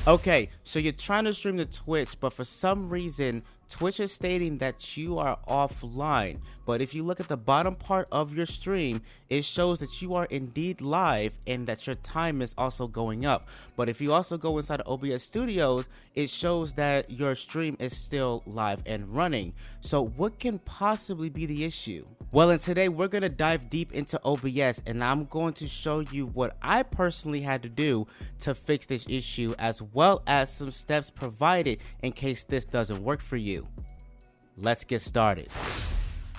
Okay, so you're trying to stream to Twitch, but for some reason, Twitch is stating that you are offline. But if you look at the bottom part of your stream, it shows that you are indeed live and that your time is also going up. But if you also go inside of OBS Studios, it shows that your stream is still live and running. So what can possibly be the issue? Well, and today we're going to dive deep into OBS, and I'm going to show you what I personally had to do to fix this issue, as well as some steps provided in case this doesn't work for you. Let's get started.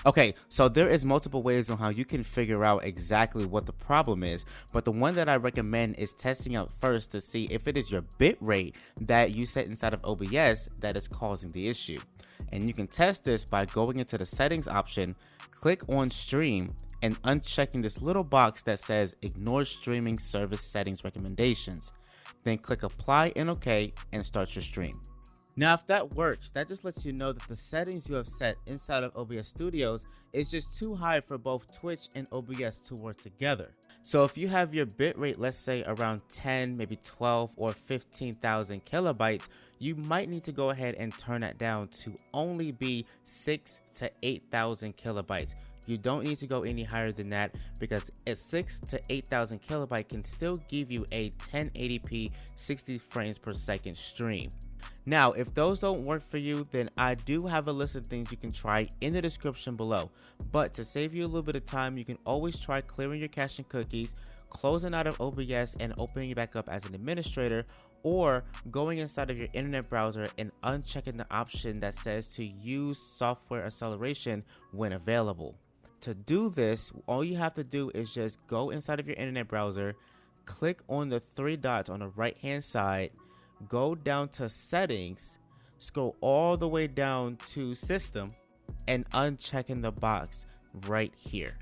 Okay, so there is multiple ways on how you can figure out exactly what the problem is, but the one that I recommend is testing out first to see if it is your bitrate that you set inside of OBS that is causing the issue. And you can test this by going into the settings option, click on stream, and unchecking this little box that says ignore streaming service settings recommendations. Then click apply and OK and start your stream. Now, if that works, that just lets you know that the settings you have set inside of OBS Studios is just too high for both Twitch and OBS to work together. So if you have your bitrate, let's say around 10, maybe 12 or 15,000 kilobytes, you might need to go ahead and turn that down to only be 6 to 8,000 kilobytes. You don't need to go any higher than that, because a 6 to 8,000 kilobyte can still give you a 1080p 60 frames per second stream. Now, if those don't work for you, then I do have a list of things you can try in the description below. But to save you a little bit of time, you can always try clearing your cache and cookies, closing out of OBS and opening it back up as an administrator, or going inside of your internet browser and unchecking the option that says to use software acceleration when available. To do this, all you have to do is just go inside of your internet browser, click on the three dots on the right hand side, go down to settings, scroll all the way down to system, and unchecking the box right here.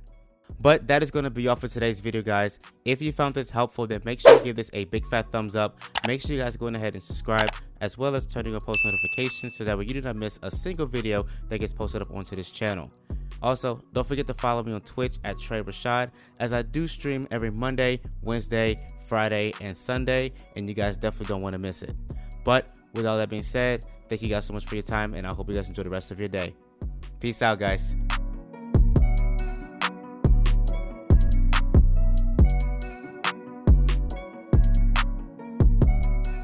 But that is going to be all for today's video, guys. If you found this helpful, then make sure you give this a big fat thumbs up. Make sure you guys go ahead and subscribe, as well as turning on post notifications so that way you do not miss a single video that gets posted up onto this channel. Also, don't forget to follow me on Twitch at Trey Rashad, as I do stream every Monday, Wednesday, Friday, and Sunday, and you guys definitely don't want to miss it. But with all that being said, thank you guys so much for your time, and I hope you guys enjoy the rest of your day. Peace out, guys.